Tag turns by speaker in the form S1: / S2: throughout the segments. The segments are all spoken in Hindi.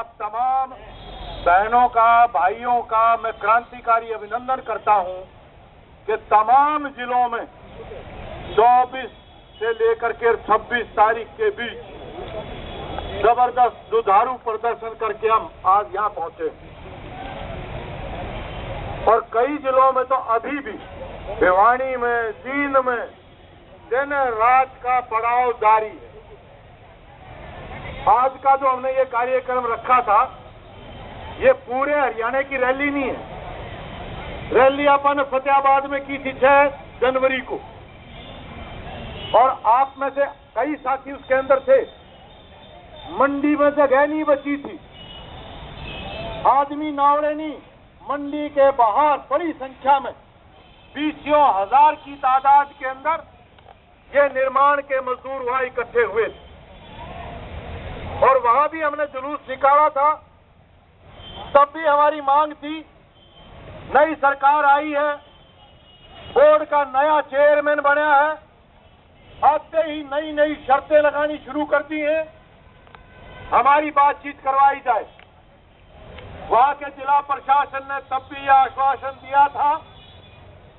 S1: तमाम बहनों का, भाइयों का मैं क्रांतिकारी अभिनंदन करता हूं कि तमाम जिलों में 24 से लेकर के 26 तारीख के बीच जबरदस्त दुधारू प्रदर्शन करके हम आज यहां पहुंचे और कई जिलों में तो अभी भी भिवानी में, जींद में दिन रात का पड़ाव जारी है। आज का जो हमने ये कार्यक्रम रखा था, ये पूरे हरियाणा की रैली नहीं है। रैली अपन फतेहाबाद में की थी 6 जनवरी को और आप में से कई साथी उसके अंदर थे। मंडी में जगह नहीं बची थी, आदमी नावड़े नहीं, मंडी के बाहर बड़ी संख्या में 20,000 की तादाद के अंदर ये निर्माण के मजदूर वहां इकट्ठे हुए थे और वहां भी हमने जुलूस निकाला था। तब भी हमारी मांग थी, नई सरकार आई है, बोर्ड का नया चेयरमैन बना है, आते ही नई नई शर्तें लगानी शुरू कर दी हैं, हमारी बातचीत करवाई जाए। वहां के जिला प्रशासन ने तब भी यह आश्वासन दिया था,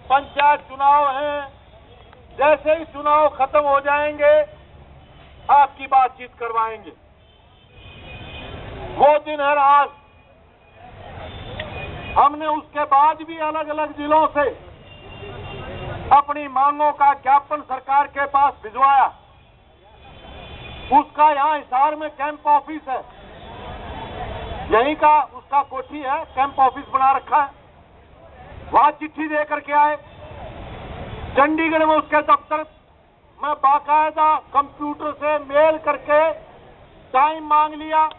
S1: पंचायत चुनाव हैं, जैसे ही चुनाव खत्म हो जाएंगे आपकी बातचीत करवाएंगे। वो दिन है आज। हमने उसके बाद भी अलग अलग जिलों से अपनी मांगों का ज्ञापन सरकार के पास भिजवाया। उसका यहाँ हिसार में कैंप ऑफिस है, यहीं का उसका कोठी है, कैंप ऑफिस बना रखा है, वहां चिट्ठी दे करके आए। चंडीगढ़ में उसके दफ्तर में बाकायदा कंप्यूटर से मेल करके टाइम मांग लिया।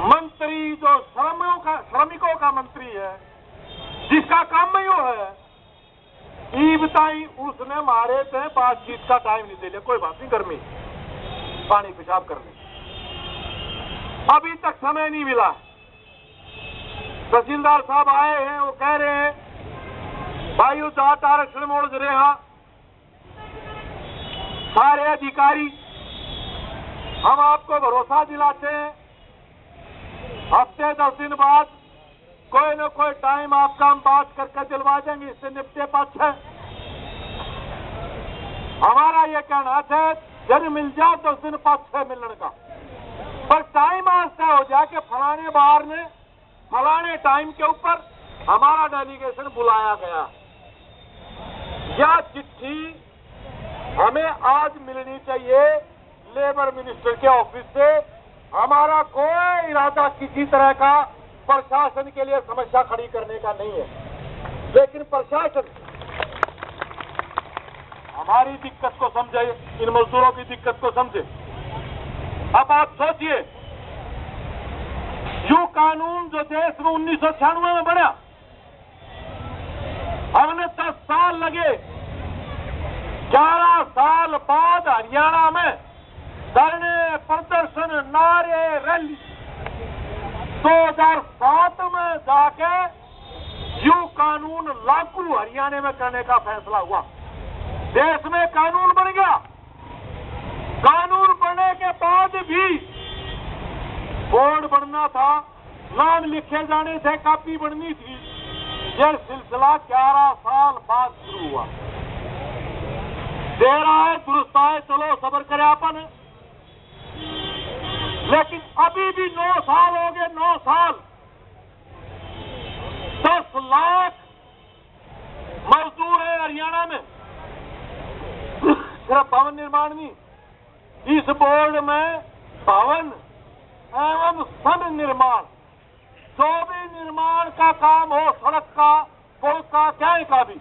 S1: मंत्री जो श्रमिकों का मंत्री है, जिसका काम ही वो है, ई बताई उसने मारे थे बातचीत का टाइम नहीं दे लिया। कोई बात नहीं, गर्मी पानी पेशाब करने, अभी तक समय नहीं मिला। तहसीलदार साहब आए हैं, वो कह रहे हैं भाई वो जाट आरक्षण मोड़ रहा। सारे अधिकारी हम आपको भरोसा दिलाते हैं, हफ्ते 10 दिन बाद कोई न कोई टाइम आपका हम बात करके दिलवा देंगे, इससे निपटे पक्ष है। हमारा ये कहना है, जब मिल जाए 10 दिन पक्ष है मिलने का, पर टाइम आज तय हो जाए कि फलाने बार ने फलाने टाइम के ऊपर हमारा डेलीगेशन बुलाया गया। यह चिट्ठी हमें आज मिलनी चाहिए लेबर मिनिस्टर के ऑफिस से। हमारा कोई इरादा किसी तरह का प्रशासन के लिए समस्या खड़ी करने का नहीं है, लेकिन प्रशासन हमारी दिक्कत को समझे, इन मजदूरों की दिक्कत को समझे। अब आप सोचिए, जो कानून जो देश में 1996 में बना, हमने 10 साल लगे, 11 साल बाद हरियाणा में धरने, प्रदर्शन, नारे, रैली, 2007 में जाके यू कानून लागू हरियाणा में करने का फैसला हुआ। देश में कानून बन गया। कानून बनने के बाद भी बोर्ड बनना था, नाम लिखे जाने थे, कॉपी बननी थी। यह सिलसिला 11 साल बाद शुरू हुआ। दे रहा है, दुरुस्त है, चलो सब्र करे अपन। लेकिन अभी भी 9 साल हो गए, 9 साल 10 लाख मजदूर है हरियाणा में। सिर्फ भवन निर्माण नहीं, इस बोर्ड में भवन एवं सन निर्माण, जो भी निर्माण का काम हो, सड़क का, पुल का, क्या का भी,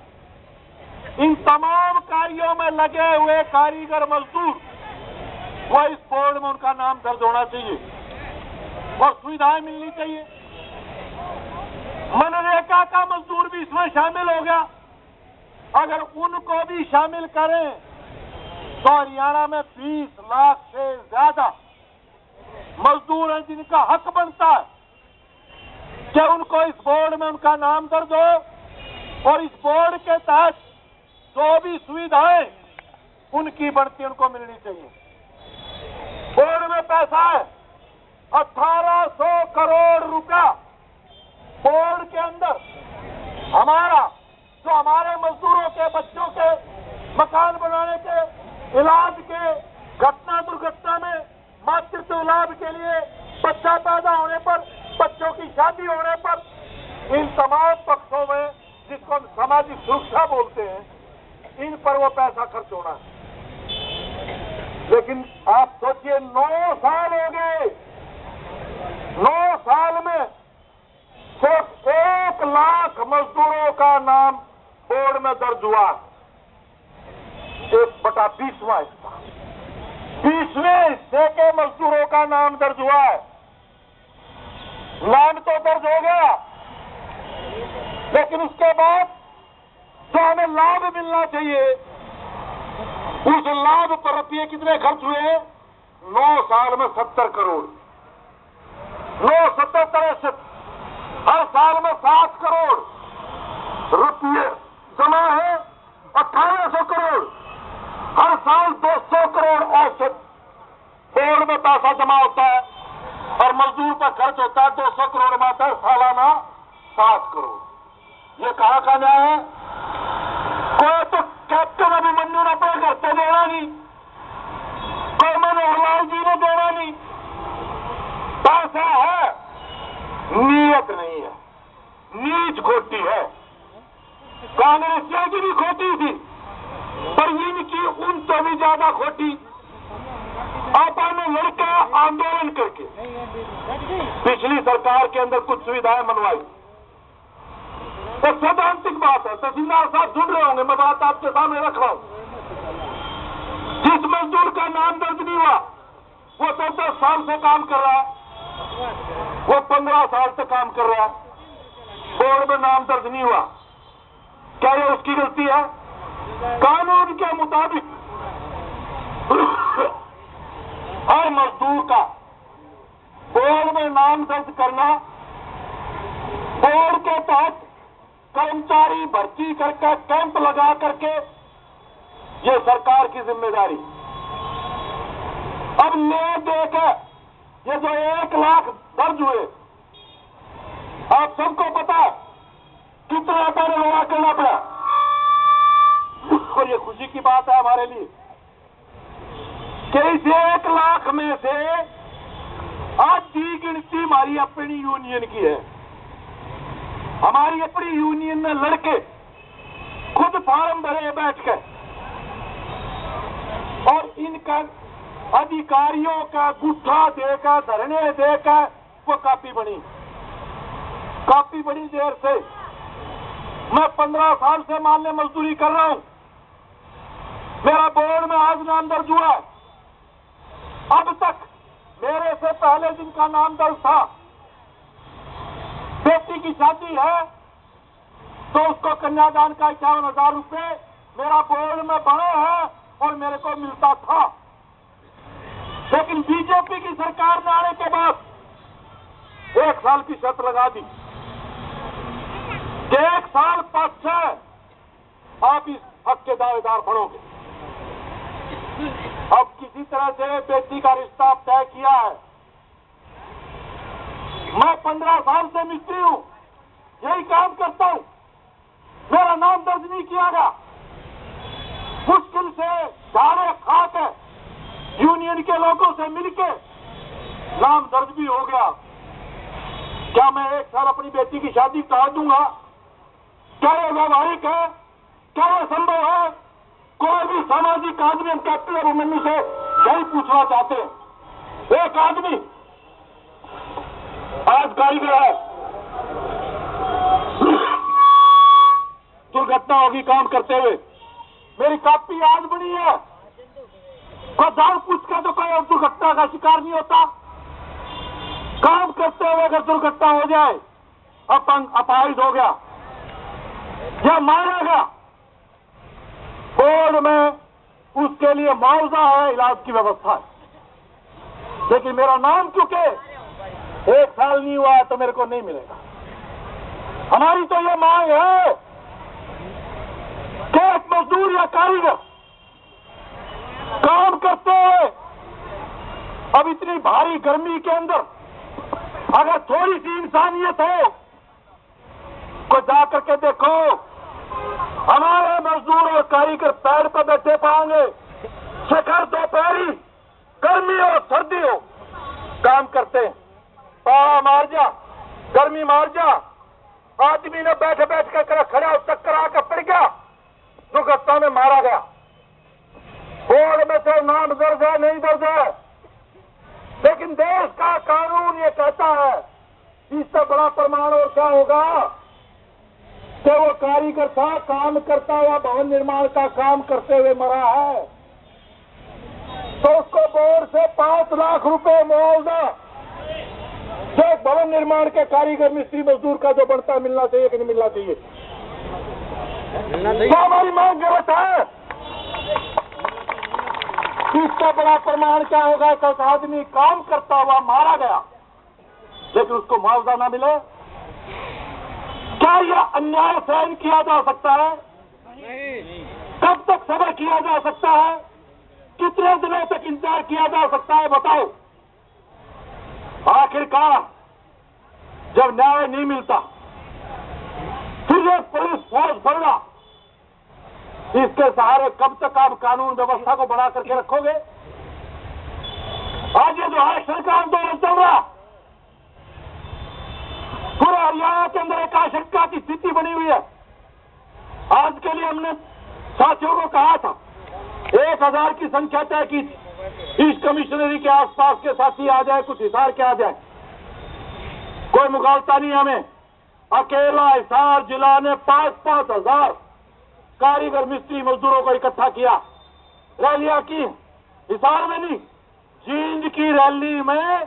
S1: इन तमाम कार्यों में लगे हुए कारीगर मजदूर, वो इस बोर्ड में उनका नाम दर्ज होना चाहिए और सुविधाएं मिलनी चाहिए। मनरेगा का मजदूर भी इसमें शामिल हो गया। अगर उनको भी शामिल करें तो हरियाणा में 20 लाख से ज्यादा मजदूर हैं जिनका हक बनता है कि उनको इस बोर्ड में उनका नाम दर्ज हो और इस बोर्ड के तहत जो भी सुविधाएं उनकी बढ़ती उनको मिलनी चाहिए। बोर्ड में पैसा है, 1800 करोड़ रुपया बोर्ड के अंदर हमारा, जो हमारे मजदूरों के बच्चों के मकान बनाने के, इलाज के, घटना दुर्घटना में मातृत्व लाभ के लिए, बच्चा पैदा होने पर, बच्चों की शादी होने पर, इन तमाम पक्षों में जिसको हम सामाजिक सुरक्षा बोलते हैं, इन पर वो पैसा खर्च होना है। लेकिन आप सोचिए 9 साल हो गए, 9 साल में सिर्फ 1 लाख मजदूरों का नाम बोर्ड में दर्ज हुआ, 1/20वां हिस्सा, 20वें हिस्से के मजदूरों का नाम दर्ज हुआ है। नाम तो दर्ज हो गया, लेकिन उसके बाद जो हमें लाभ मिलना चाहिए, उस लाभ पर रुपये कितने खर्च हुए? 9 साल में 70 करोड़, 9 70 हर साल में 7 करोड़ रुपये जमा है, 1800 करोड़, हर साल 200 करोड़ औसत बोर्ड में पैसा जमा होता है और मजदूर पर खर्च होता है 200 करोड़ में, सालाना 7 करोड़। ये कहाँ का न्याय है? कोई तो कैप्टन अभिमन्यु ने अपने घर से देना नहीं, कोई मनोहर लाल जी ने देना नहीं, पैसा है, नीयत नहीं है, नीच खोटी है। कांग्रेसियों की भी खोटी थी, पर इनकी उन तो भी ज्यादा खोटी। आपा ने लड़का आंदोलन करके पिछली सरकार के अंदर कुछ सुविधाएं मनवाई। तो सैद्धांतिक बात है, तहसीलदार साहब सुन रहे होंगे, मैं बात आपके सामने रख रहा हूं। जिस मजदूर का नाम दर्ज नहीं हुआ, वो 10 साल से काम कर रहा है, वो 15 साल से काम कर रहा है, बोर्ड में नाम दर्ज नहीं हुआ, क्या ये उसकी गलती है? कानून के मुताबिक हर मजदूर का बोर्ड में नाम दर्ज करना, बोर्ड के तहत कर्मचारी भर्ती करके कैंप लगा करके, ये सरकार की जिम्मेदारी। अब ले देकर ये जो 1 लाख दर्ज हुए, आप सबको पता है कितना पैसा लगा करना पड़ा, और ये खुशी की बात है हमारे लिए कि इस 1 लाख में से आधी गिनती हमारी अपनी यूनियन की है। हमारी अपनी यूनियन में लड़के खुद फार्म भरे बैठ कर, और इनका अधिकारियों का गुत्था देकर, धरने देकर वो कापी बड़ी देर से। मैं 15 साल से मानने मजदूरी कर रहा हूं, मेरा बोर्ड में आज नाम दर्ज हुआ है। अब तक मेरे से पहले जिनका नाम दर्ज था, बेटी की शादी है तो उसको कन्यादान का 51,000 रुपये मेरा बोर्ड में बड़ा है और मेरे को मिलता था। लेकिन बीजेपी की सरकार में आने के बाद 1 साल की शर्त लगा दी कि 1 साल पश्चात आप इस हक के दावेदार बनोगे। अब किसी तरह से बेटी का रिश्ता तय किया है। मैं 15 साल से मिस्त्री हूं, यही काम करता हूं, मेरा नाम दर्ज नहीं किया गया। मुश्किल से झाड़े खाकर यूनियन के लोगों से मिलके नाम दर्ज भी हो गया। क्या मैं 1 साल अपनी बेटी की शादी करा दूंगा? क्या यह व्यावहारिक है? क्या यह संभव है? कोई भी सामाजिक आदमी हम कैप्टन अभिमन्यु से यही पूछना चाहते हैं। एक आदमी आज कारीगर है, दुर्घटना होगी काम करते हुए, मेरी कापी आज बनी है, कोई जान पूछ कर तो कोई दुर्घटना का शिकार नहीं होता। काम करते हुए अगर दुर्घटना हो जाए, अपंग अपाहिज हो गया या मारा गया, बोर्ड में उसके लिए मुआवजा है, इलाज की व्यवस्था है। लेकिन मेरा नाम चूंकि 1 साल नहीं हुआ है तो मेरे को नहीं मिलेगा। हमारी तो ये मांग है कि एक मजदूर या कारीगर काम करते हुए अब इतनी भारी गर्मी के अंदर अगर थोड़ी सी इंसानियत हो तो जाकर के देखो, हमारे मजदूर और कारीगर पेड़ पर बैठे पाएंगे, शिखर दोपहरी, गर्मी और सर्दी हो, काम करते हैं। पारा मार जा, गर्मी मार जा, आदमी ने बैठे बैठ कर खड़ा चक्कर आकर पड़ गया, दुर्घटना में मारा गया। बोर्ड में तो नाम दर्ज है, नहीं दर्ज है, लेकिन देश का कानून ये कहता है कि इससे बड़ा प्रमाण और क्या होगा कि वो कारीगर था, काम करता हुआ भवन निर्माण का काम करते हुए मरा है, तो उसको बोर्ड से 5 लाख रुपए मुआवजा जो भवन निर्माण के कारीगर मिस्त्री मजदूर का जो बनता मिलना चाहिए कि नहीं मिलना चाहिए? तो हमारी मांग गलत है। इसका बड़ा प्रमाण क्या होगा कि एक आदमी काम करता हुआ मारा गया लेकिन उसको मुआवजा ना मिले? क्या यह अन्याय सहन किया जा सकता है? नहीं। कब तक सब्र किया जा सकता है? कितने दिनों तक इंतजार किया जा सकता है? बताओ। आखिरकार जब न्याय नहीं मिलता फिर एक पुलिस फोर्स बढ़ना, इसके सहारे कब तक आप कानून व्यवस्था को बढ़ा करके रखोगे? आज ये जो आरक्षण का आंदोलन चल रहा, पूरे हरियाणा के अंदर एक आशंका की स्थिति बनी हुई है। आज के लिए हमने साथियों को कहा था 1000 की संख्या तय की, इस कमिश्नरी के आसपास के साथी आ जाए, कुछ हिसार के आ जाए, कोई मुगालता नहीं हमें। अकेला हिसार जिला ने 5-5 हजार कारीगर मिस्त्री मजदूरों को इकट्ठा किया, रैलियां की। हिसार में नहीं, जींद की रैली में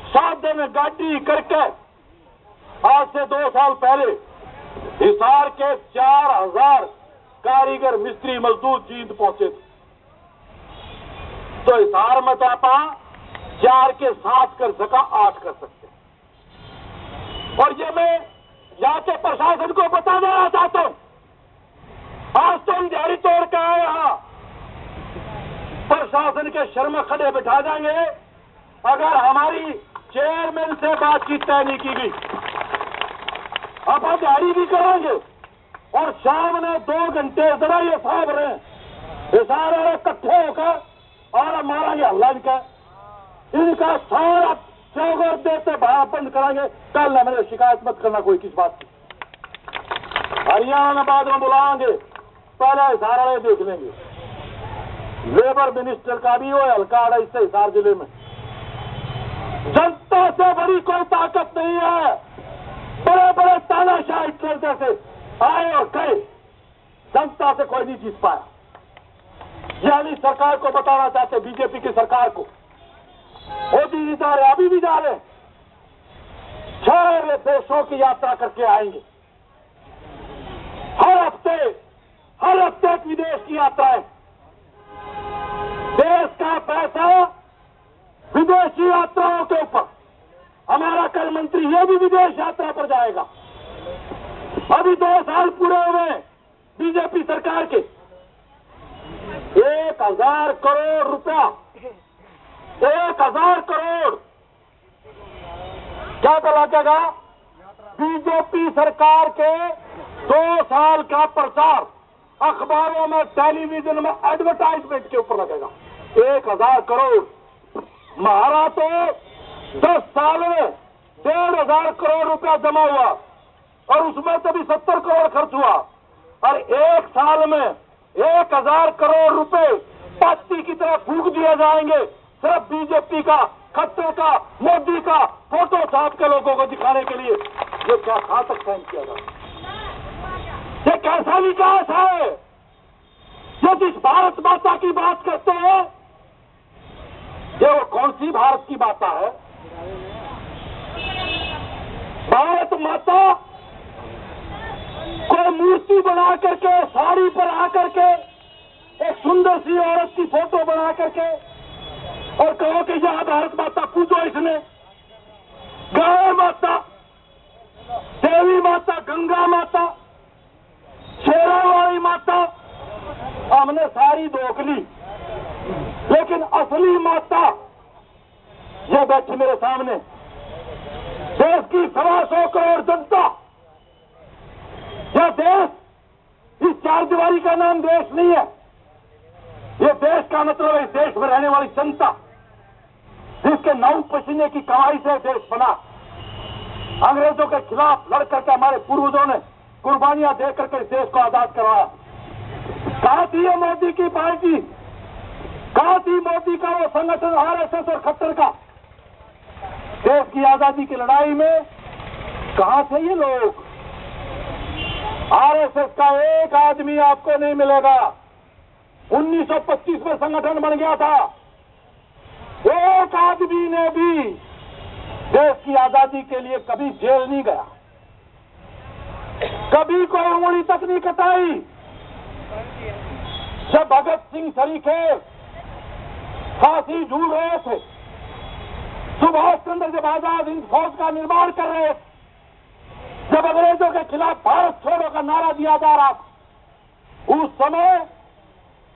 S1: साधे में गाड़ी करके आज से 2 साल पहले हिसार के 4000 कारीगर मिस्त्री मजदूर जींद पहुंचे थे। तो हिसार में तो आप 4 के 7 कर सका, 8 कर सकते। और ये मैं यहाँ के प्रशासन को बता देना चाहता हूं, आज तो हम दिहाड़ी तोड़ के आए, यहां प्रशासन के शर्म खड़े बिठा देंगे अगर हमारी चेयरमैन से बातचीत तय नहीं की गई। अब हम दिहाड़ी भी करेंगे और शाम ने 2 घंटे जरा ये साहब रहे, ये सारे इकट्ठे होकर और मारेंगे हल्ला इनका सारा चौगर देते बाहर बंद कराएंगे। कल न मेरे शिकायत मत करना कोई किस बात की। हरियाणा बाद में बुलाएंगे, पहले हिसार देख लेंगे। लेबर मिनिस्टर का भी वो हल्का इससे हिसार जिले में जनता से बड़ी कोई ताकत नहीं है। बड़े बड़े तानाशाह हिटलर जैसे आए और गए, जनता से कोई नहीं जीत पाया। यानी सरकार को बताना चाहते, बीजेपी की सरकार को, मोदी जी जा रहे, अभी भी जा रहे, 6 देशों की यात्रा करके आएंगे। हर हफ्ते एक विदेश की यात्रा है। देश का पैसा विदेशी यात्राओं के ऊपर। हमारा कल मंत्री ये भी विदेश यात्रा पर जाएगा। अभी 2 साल पूरे हुए बीजेपी सरकार के, 1000 करोड़ रुपया, 1000 करोड़ क्या लगेगा? बीजेपी सरकार के 2 साल का प्रचार अखबारों में, टेलीविजन में, एडवर्टाइजमेंट के ऊपर लगेगा। 1000 करोड़। महारा तो 10 साल में 1500 करोड़ रुपया जमा हुआ और उसमें तो भी 70 करोड़ खर्च हुआ, और 1 साल में 1000 करोड़ रुपए पत्ती की तरह फूंक दिए जाएंगे सिर्फ बीजेपी का, खट्टे का, मोदी का फोटो छाप के लोगों को दिखाने के लिए। ये क्या कहां तक सहन किया जाए? ये कैसा विकास है? ये जिस भारत माता की बात करते हैं, ये वो कौन सी भारत की माता है? भारत माता को मूर्ति बना करके, साड़ी पर आकर के, एक सुंदर सी औरत की फोटो बना करके और कहो कि यहां भारत माता पूजो। इसने गाय माता, देवी माता, गंगा माता, शेरावाली माता हमने सारी रोक ली, लेकिन असली माता ये बैठी मेरे सामने,
S2: की 125 करोड़ जनता, यह देश इस चार दीवारी का नाम देश नहीं है। यह देश का मतलब है इस देश में रहने वाली जनता, जिसके नाम पसीने की कमाई से देश बना। अंग्रेजों के खिलाफ लड़ करके हमारे पूर्वजों ने कुर्बानियां दे करके इस देश को आजाद करवाया। कहां थी ये मोदी की पार्टी, कहां थी मोदी का वो संगठन आरएसएस और खट्टर का? देश की आजादी की लड़ाई में कहां थे ये लोग? आरएसएस का एक आदमी आपको नहीं मिलेगा। 1925 में संगठन बन गया था, एक आदमी ने भी देश की आजादी के लिए कभी जेल नहीं गया, कभी कोई उंगली तक नहीं कटाई। जब भगत सिंह सरीखे फांसी झूल रहे थे, सुभाष चंद्र जब आजाद हिंद फौज का निर्माण कर रहे थे, जब अंग्रेजों के खिलाफ भारत छोड़ो का नारा दिया जा रहा था, उस समय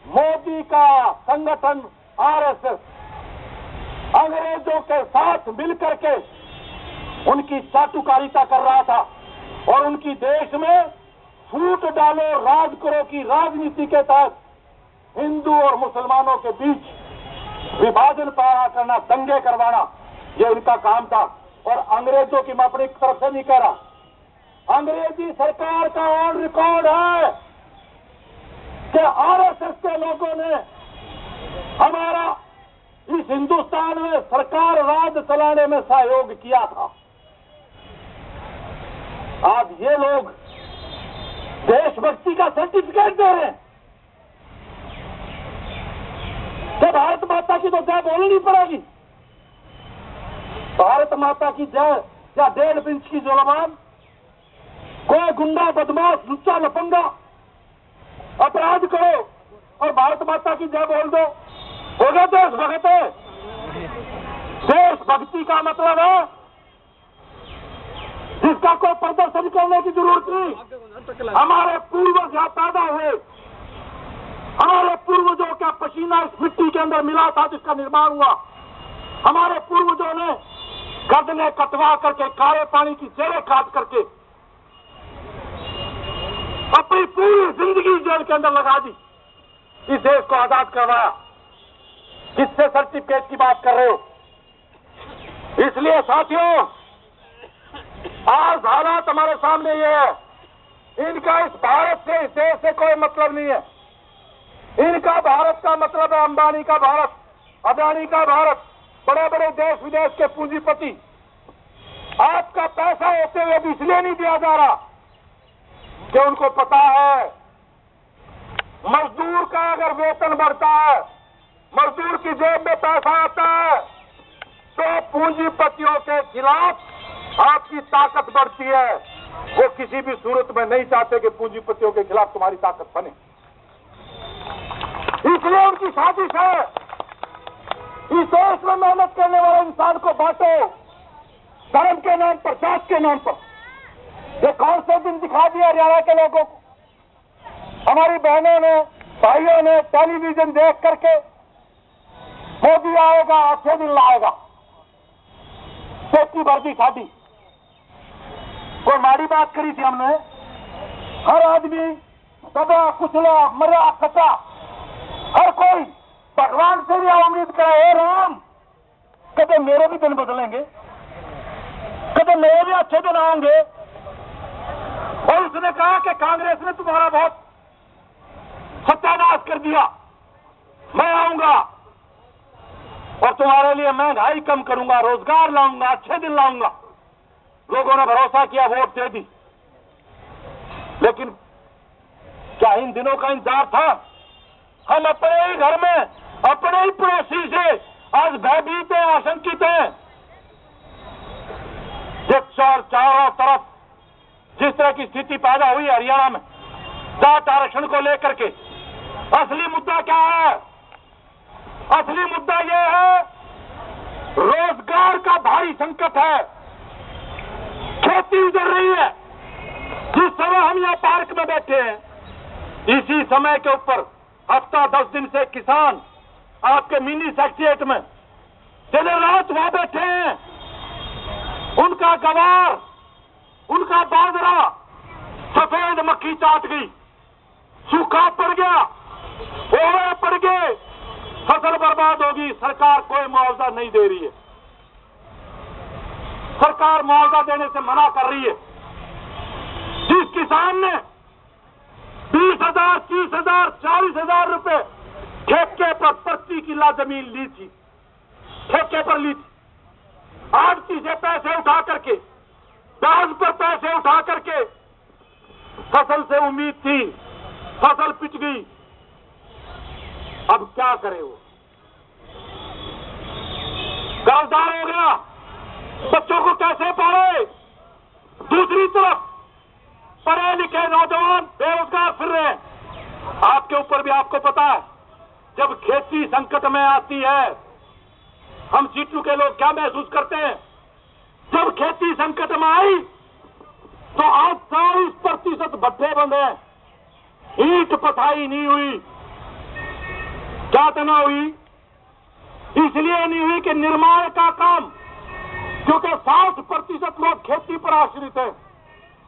S2: मोदी का संगठन आरएसएस अंग्रेजों के साथ मिलकर के उनकी चाटुकारिता कर रहा था और उनकी देश में फूट डालो राज करो की राजनीति के तहत हिंदू और मुसलमानों के बीच विभाजन पैदा करना, दंगे करवाना, ये इनका काम था। और अंग्रेजों की मैं अपनी तरफ से नहीं कह रहा, अंग्रेजी सरकार का ऑन रिकॉर्ड है कि आरएसएस के लोगों ने हमारा इस हिंदुस्तान में सरकार राज चलाने में सहयोग किया था। आज ये लोग देशभक्ति का सर्टिफिकेट दे रहे हैं कि भारत माता की तो जय बोलनी पड़ेगी। भारत माता की जय या 1.5 इंच की जुबान कोई गुंडा बदमाश लुच्चा लफंगा अपराध करो और भारत माता की जय बोल दो, हो गया देशभक्त है। देशभक्ति का मतलब है जिसका कोई प्रदर्शन करने की जरूरत नहीं। हमारे पूर्वज यहाँ पैदा हुए, हमारे पूर्वजों का पसीना इस मिट्टी के अंदर मिला था जिसका निर्माण हुआ। हमारे पूर्वजों ने गदने कटवा करके काले पानी की जड़ें काट करके अपनी पूरी जिंदगी जेल के अंदर लगा दी, इस देश को आजाद करवाया। किससे सर्टिफिकेट की बात कर रहे हो? इसलिए साथियों, आज हालात हमारे सामने ये है, इनका इस भारत से, इस देश से कोई मतलब नहीं है। इनका भारत का मतलब है अंबानी का भारत, अदानी का भारत, बड़े बड़े देश विदेश के पूंजीपति। आपका पैसा होते हुए भी इसलिए नहीं दिया जा रहा कि उनको पता है मजदूर का अगर वेतन बढ़ता है, मजदूर की जेब में पैसा आता है, तो पूंजीपतियों के खिलाफ आपकी ताकत बढ़ती है। वो किसी भी सूरत में नहीं चाहते कि पूंजीपतियों के खिलाफ तुम्हारी ताकत बने, इसलिए उनकी साजिश है इस देश में मेहनत करने वाले इंसान को बांटो, धर्म के नाम पर, जात के नाम पर। ये कौन से दिन दिखा दिया हरियाणा के लोगों को? हमारी बहनों ने, भाइयों ने टेलीविजन देख करके मोदी आएगा, अच्छे दिन लाएगा, पेटी भर दी साड़ी। कोई माड़ी बात करी थी हमने? हर आदमी दबा कुचला मरा कटा, हर कोई भगवान से भी उम्मीद करे, हे राम कभी मेरे भी दिन बदलेंगे, कभी मेरे भी अच्छे दिन आएंगे। और उसने कहा कि कांग्रेस ने तुम्हारा बहुत सत्यानाश कर दिया, मैं आऊंगा और तुम्हारे लिए महंगाई कम करूंगा, रोजगार लाऊंगा, अच्छे दिन लाऊंगा। लोगों ने भरोसा किया, वोट दे दी। लेकिन क्या इन दिनों का इंतजार था? हम अपने ही घर में, अपने ही पड़ोसी से आज भयभीत हैं, आशंकित हैं। चारों तरफ जिस तरह की स्थिति पैदा हुई हरियाणा में जाट आरक्षण को लेकर के, असली मुद्दा क्या है? असली मुद्दा यह है रोजगार का भारी संकट है। खेती उजड़ रही है। जिस समय हम यहाँ पार्क में बैठे हैं, इसी समय के ऊपर हफ्ता 10 दिन से किसान आपके मिनी सेक्रेटेरिएट में दिन रात वहां बैठे हैं। उनका गवार, उनका बाजरा सफेद मक्खी चाट गई, सूखा पड़ गया, ओले पड़ गए, फसल बर्बाद होगी। सरकार कोई मुआवजा नहीं दे रही है, सरकार मुआवजा देने से मना कर रही है। जिस किसान ने 20,000, 30,000, 40,000 रुपए ठेके पर प्रति किला जमीन ली थी, ठेके पर ली थी, आड़ती से पैसे उठा करके, ब्याज पर पैसे उठा करके फसल से उम्मीद थी, फसल पिट गई। अब क्या करे वो? कर्जदार हो गया, बच्चों को कैसे पाले? दूसरी तरफ पढ़े लिखे नौजवान बेरोजगार फिर रहे हैं। आपके ऊपर भी आपको पता है, जब खेती संकट में आती है, हम सीटू के लोग क्या महसूस करते हैं? जब खेती संकट में आई तो आज 40% भट्टे बंद हैं, ईंट पथाई नहीं हुई। क्या तना हुई? इसलिए नहीं हुई कि निर्माण का काम, क्योंकि 60% लोग खेती पर आश्रित हैं,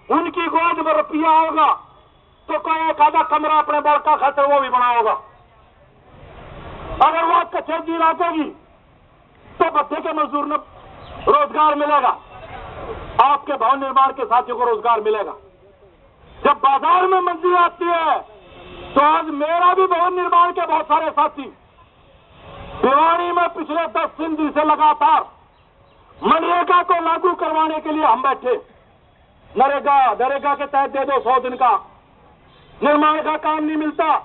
S2: उनकी गोद में रुपया होगा तो कोई एक आधा कमरा अपने बल का खातर वो भी बना होगा। अगर वो कच्चे जी लागेगी तो भट्टे के मजदूर ने रोजगार मिलेगा, आपके भवन निर्माण के साथियों को रोजगार मिलेगा। जब बाजार में मंदी आती है तो आज मेरा भी भवन निर्माण के बहुत सारे साथी भिवानी में पिछले 10 दिन से लगातार मनरेगा को लागू करवाने के लिए हम बैठे। नरेगा के तहत दे दो 100 दिन का, निर्माण का काम नहीं मिलता,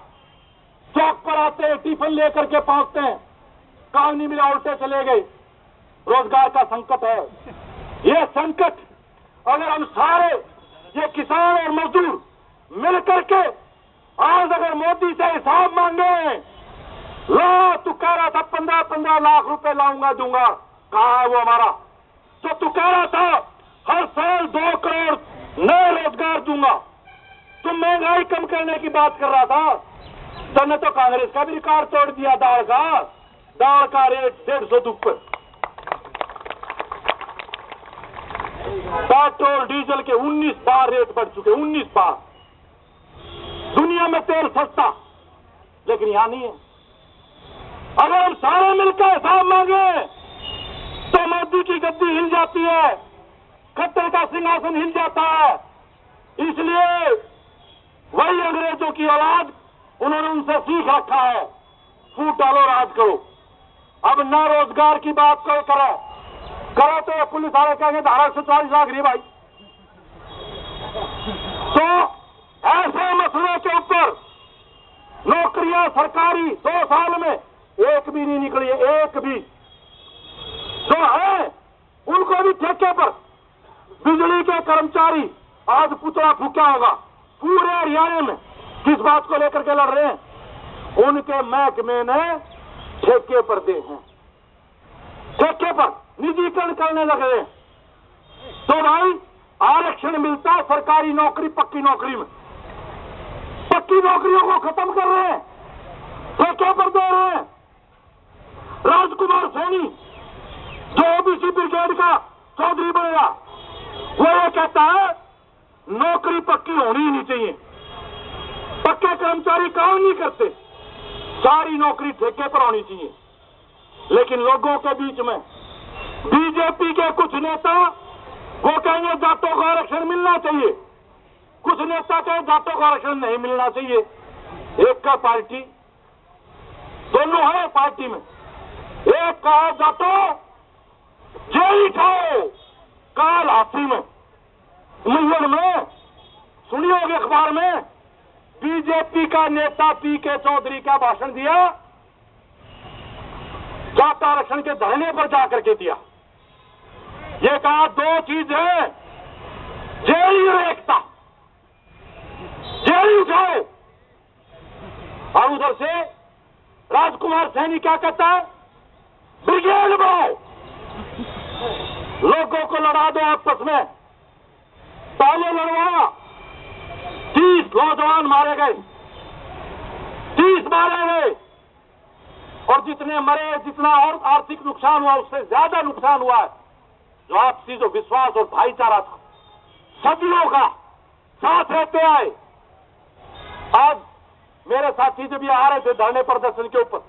S2: चौक पर आते हैं, टिफिन लेकर के पहुंचते हैं, काम नहीं मिला, उल्टे चले गए। रोजगार का संकट है। ये संकट अगर हम सारे ये किसान और मजदूर मिलकर के आज अगर मोदी से हिसाब मांगे, लो तू कह रहा था 15-15 लाख रुपए लाऊंगा दूंगा, कहां है वो हमारा? तो तू कह रहा था हर साल 2 करोड़ नए रोजगार दूंगा, तुम महंगाई कम करने की बात कर रहा था। तुमने तो कांग्रेस का भी रिकॉर्ड तोड़ दिया। दाल का रेट 150 ऊपर, पेट्रोल डीजल के 19 बार रेट बढ़ चुके, 19 बार। दुनिया में तेल सस्ता, लेकिन यहां नहीं है। अगर हम सारे मिलकर हिसाब मांगे तो मोदी की गद्दी हिल जाती है, खट्टर का सिंहासन हिल जाता है। इसलिए वही अंग्रेजों की औलाद, उन्होंने उनसे सीख रखा है, फूट डालो राज करो। अब न रोजगार की बात कोई करो तो पुलिस वाले कहेंगे धारा 144 लाख रही भाई। तो ऐसे मसलों के ऊपर नौकरियां सरकारी 2 साल में एक भी नहीं निकली है, एक भी। जो है उनको भी ठेके पर बिजली के कर्मचारी आज पुतला फूका होगा पूरे हरियाणा में। किस बात को लेकर के लड़ रहे हैं? उनके महकमे ने ठेके पर दे हैं, ठेके पर निजीकरण करने लगे हैं। तो भाई आरक्षण मिलता है सरकारी नौकरी, पक्की नौकरी में, पक्की नौकरियों को खत्म कर रहे हैं, ठेके पर दे रहे हैं। राजकुमार सैनी जो ओबीसी ब्रिगेड का चौधरी बनेगा, वो ये कहता है नौकरी पक्की होनी ही नहीं चाहिए, पक्के कर्मचारी काम नहीं करते, सारी नौकरी ठेके पर होनी चाहिए। लेकिन लोगों के बीच में बीजेपी के कुछ नेता वो कहेंगे जाटों को आरक्षण मिलना चाहिए, कुछ नेता कहें जाटों को आरक्षण नहीं मिलना चाहिए। एक का पार्टी, दोनों है पार्टी में। एक कहा जाटो जेल खाओ, काल हाथी में। मुंगल में सुनी होगी अखबार में, बीजेपी का नेता पीके चौधरी का भाषण दिया, जाट आरक्षण के धरने पर जाकर के दिया। ये कहा 2 चीज है, जेल और एकता, जेल उठाओ। और उधर से राजकुमार सैनी क्या कहता है? ब्रिगेड बनाओ, लोगों को लड़ा दो आपस में। पहले लड़वाया, 30 नौजवान मारे गए, 30 मारे गए, और जितने मरे, जितना और आर्थिक नुकसान हुआ उससे ज्यादा नुकसान हुआ है जो आपसी जो विश्वास और भाईचारा था, सदियों का साथ रहते आए। आज मेरे साथी जब ये आ रहे थे धरने प्रदर्शन के ऊपर,